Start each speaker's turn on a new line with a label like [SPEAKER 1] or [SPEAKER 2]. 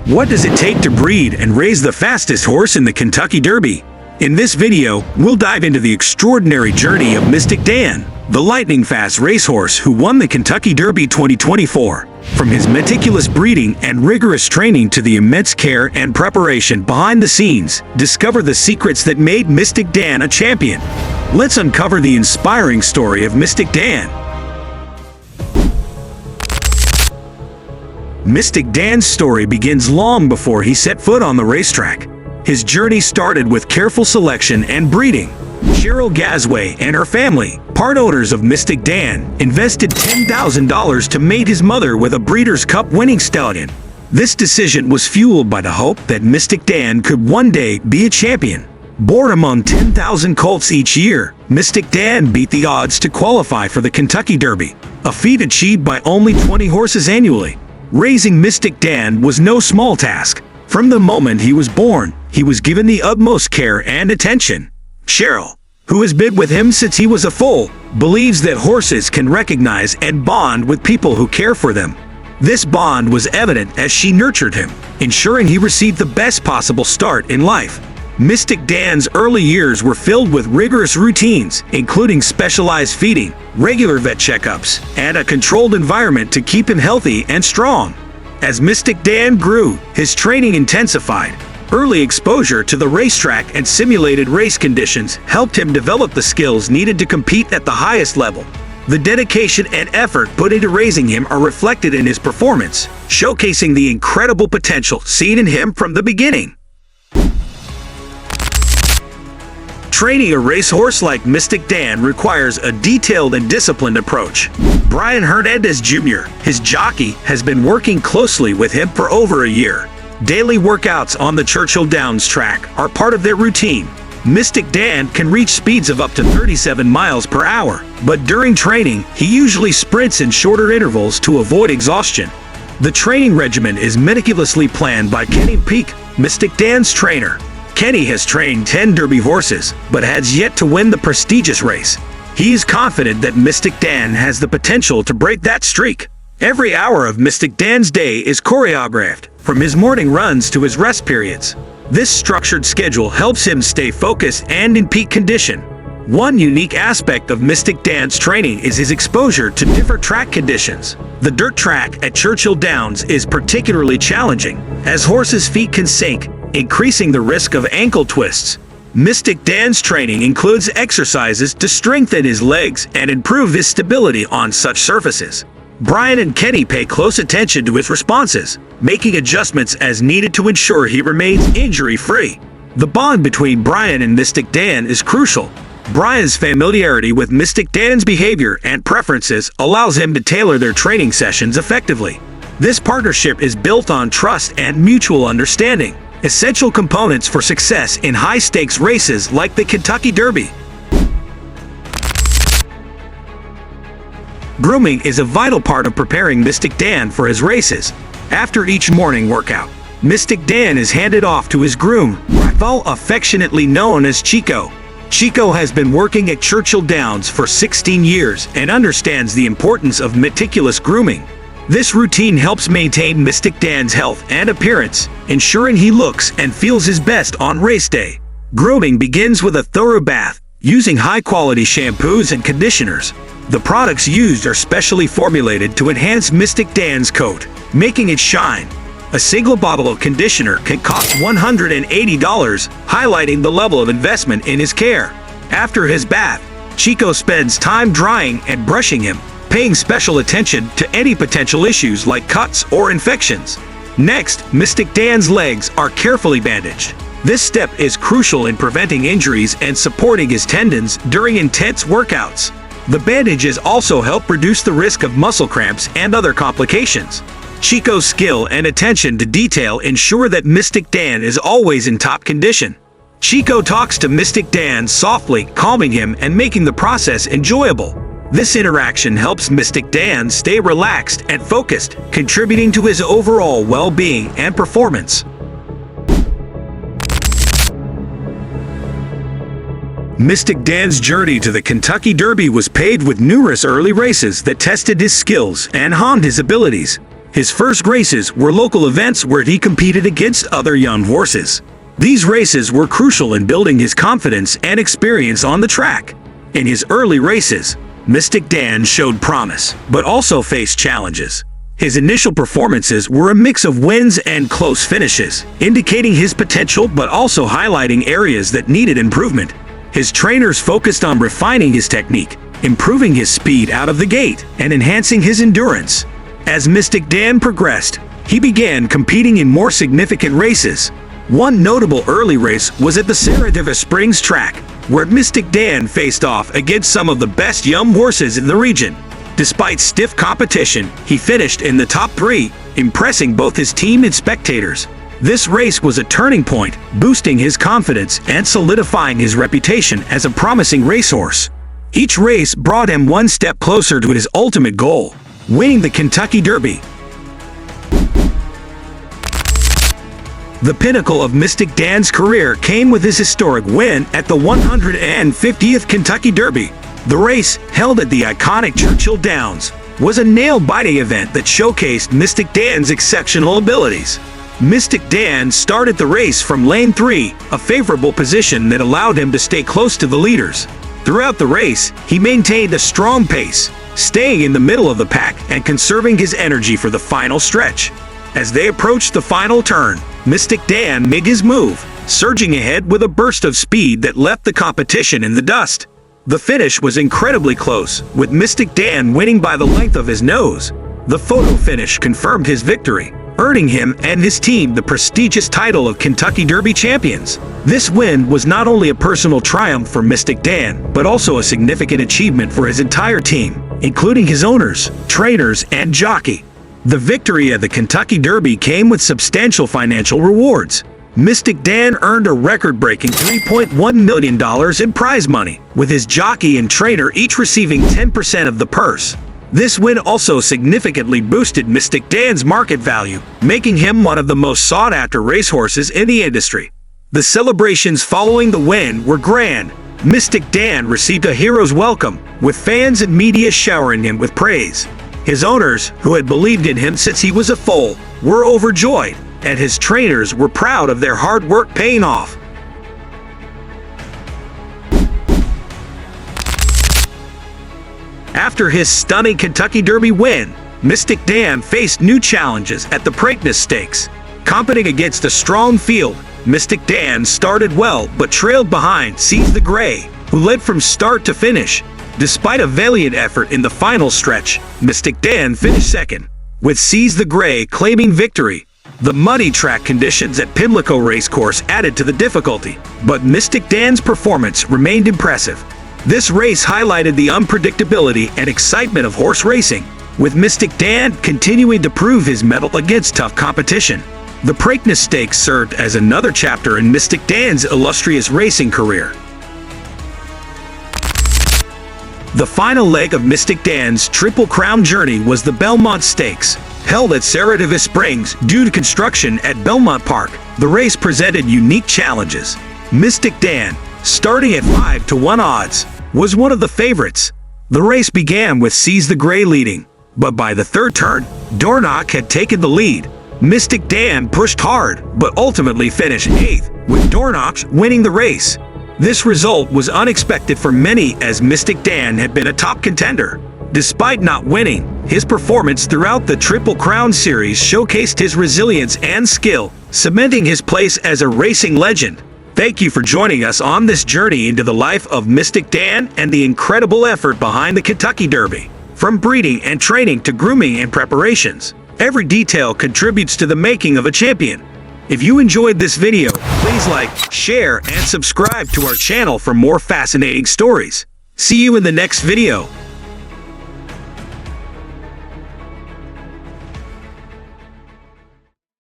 [SPEAKER 1] What does it take to breed and raise the fastest horse in the Kentucky Derby? In this video, we'll dive into the extraordinary journey of Mystic Dan, the lightning-fast racehorse who won the Kentucky Derby 2024. From his meticulous breeding and rigorous training to the immense care and preparation behind the scenes, discover the secrets that made Mystic Dan a champion. Let's uncover the inspiring story of Mystic Dan. Mystic Dan's story begins long before he set foot on the racetrack. His journey started with careful selection and breeding. Cheryl Gasway and her family, part owners of Mystic Dan, invested $10,000 to mate his mother with a Breeders' Cup winning stallion. This decision was fueled by the hope that Mystic Dan could one day be a champion. Born among 10,000 colts each year, Mystic Dan beat the odds to qualify for the Kentucky Derby, a feat achieved by only 20 horses annually. Raising Mystic Dan was no small task. From the moment he was born, he was given the utmost care and attention. Cheryl, who has been with him since he was a foal, believes that horses can recognize and bond with people who care for them. This bond was evident as she nurtured him, ensuring he received the best possible start in life. Mystic Dan's early years were filled with rigorous routines, including specialized feeding, regular vet checkups, and a controlled environment to keep him healthy and strong. As Mystic Dan grew, his training intensified. Early exposure to the racetrack and simulated race conditions helped him develop the skills needed to compete at the highest level. The dedication and effort put into raising him are reflected in his performance, showcasing the incredible potential seen in him from the beginning. Training a racehorse like Mystic Dan requires a detailed and disciplined approach. Brian Hernandez Jr., his jockey, has been working closely with him for over a year. Daily workouts on the Churchill Downs track are part of their routine. Mystic Dan can reach speeds of up to 37 miles per hour, but during training, he usually sprints in shorter intervals to avoid exhaustion. The training regimen is meticulously planned by Kenny McPeek, Mystic Dan's trainer. Kenny has trained 10 Derby horses, but has yet to win the prestigious race. He is confident that Mystic Dan has the potential to break that streak. Every hour of Mystic Dan's day is choreographed, from his morning runs to his rest periods. This structured schedule helps him stay focused and in peak condition. One unique aspect of Mystic Dan's training is his exposure to different track conditions. The dirt track at Churchill Downs is particularly challenging, as horses' feet can sink, increasing the risk of ankle twists. Mystic Dan's training includes exercises to strengthen his legs and improve his stability on such surfaces. Brian and Kenny pay close attention to his responses, making adjustments as needed to ensure he remains injury-free. The bond between Brian and Mystic Dan is crucial. Brian's familiarity with Mystic Dan's behavior and preferences allows him to tailor their training sessions effectively. This partnership is built on trust and mutual understanding, essential components for success in high-stakes races like the Kentucky Derby. Grooming is a vital part of preparing Mystic Dan for his races. After each morning workout, Mystic Dan is handed off to his groom, Raphael, affectionately known as Chico. Chico has been working at Churchill Downs for 16 years and understands the importance of meticulous grooming. This routine helps maintain Mystic Dan's health and appearance, ensuring he looks and feels his best on race day. Grooming begins with a thorough bath, using high-quality shampoos and conditioners. The products used are specially formulated to enhance Mystic Dan's coat, making it shine. A single bottle of conditioner can cost $180, highlighting the level of investment in his care. After his bath, Chico spends time drying and brushing him, paying special attention to any potential issues like cuts or infections. Next, Mystic Dan's legs are carefully bandaged. This step is crucial in preventing injuries and supporting his tendons during intense workouts. The bandages also help reduce the risk of muscle cramps and other complications. Chico's skill and attention to detail ensure that Mystic Dan is always in top condition. Chico talks to Mystic Dan softly, calming him and making the process enjoyable. This interaction helps Mystic Dan stay relaxed and focused, contributing to his overall well-being and performance. Mystic Dan's journey to the Kentucky Derby was paved with numerous early races that tested his skills and honed his abilities. His first races were local events where he competed against other young horses. These races were crucial in building his confidence and experience on the track. In his early races, Mystic Dan showed promise, but also faced challenges. His initial performances were a mix of wins and close finishes, indicating his potential but also highlighting areas that needed improvement. His trainers focused on refining his technique, improving his speed out of the gate, and enhancing his endurance. As Mystic Dan progressed, he began competing in more significant races. One notable early race was at the Saratoga Springs track, where Mystic Dan faced off against some of the best young horses in the region. Despite stiff competition, he finished in the top 3, impressing both his team and spectators. This race was a turning point, boosting his confidence and solidifying his reputation as a promising racehorse. Each race brought him one step closer to his ultimate goal, winning the Kentucky Derby. The pinnacle of Mystic Dan's career came with his historic win at the 150th Kentucky Derby. The race, held at the iconic Churchill Downs, was a nail-biting event that showcased Mystic Dan's exceptional abilities. Mystic Dan started the race from lane 3, a favorable position that allowed him to stay close to the leaders. Throughout the race, he maintained a strong pace, staying in the middle of the pack and conserving his energy for the final stretch. As they approached the final turn, Mystic Dan made his move, surging ahead with a burst of speed that left the competition in the dust. The finish was incredibly close, with Mystic Dan winning by the length of his nose. The photo finish confirmed his victory, earning him and his team the prestigious title of Kentucky Derby champions. This win was not only a personal triumph for Mystic Dan, but also a significant achievement for his entire team, including his owners, trainers, and jockey. The victory at the Kentucky Derby came with substantial financial rewards. Mystic Dan earned a record-breaking $3.1 million in prize money, with his jockey and trainer each receiving 10% of the purse. This win also significantly boosted Mystic Dan's market value, making him one of the most sought-after racehorses in the industry. The celebrations following the win were grand. Mystic Dan received a hero's welcome, with fans and media showering him with praise. His owners, who had believed in him since he was a foal, were overjoyed, and his trainers were proud of their hard work paying off. After his stunning Kentucky Derby win, Mystic Dan faced new challenges at the Preakness Stakes. Competing against a strong field, Mystic Dan started well but trailed behind Seize the Grey, who led from start to finish. Despite a valiant effort in the final stretch, Mystic Dan finished second, with Seize the Grey claiming victory. The muddy track conditions at Pimlico Racecourse added to the difficulty, but Mystic Dan's performance remained impressive. This race highlighted the unpredictability and excitement of horse racing, with Mystic Dan continuing to prove his mettle against tough competition. The Preakness Stakes served as another chapter in Mystic Dan's illustrious racing career. The final leg of Mystic Dan's Triple Crown journey was the Belmont Stakes. Held at Saratoga Springs due to construction at Belmont Park, the race presented unique challenges. Mystic Dan, starting at 5-1 odds, was one of the favorites. The race began with Seize the Grey leading, but by the third turn, Dornoch had taken the lead. Mystic Dan pushed hard, but ultimately finished 8th, with Dornoch winning the race. This result was unexpected for many, as Mystic Dan had been a top contender. Despite not winning, his performance throughout the Triple Crown series showcased his resilience and skill, cementing his place as a racing legend. Thank you for joining us on this journey into the life of Mystic Dan and the incredible effort behind the Kentucky Derby. From breeding and training to grooming and preparations, every detail contributes to the making of a champion. If you enjoyed this video, please like, share, and subscribe to our channel for more fascinating stories. See you in the next video.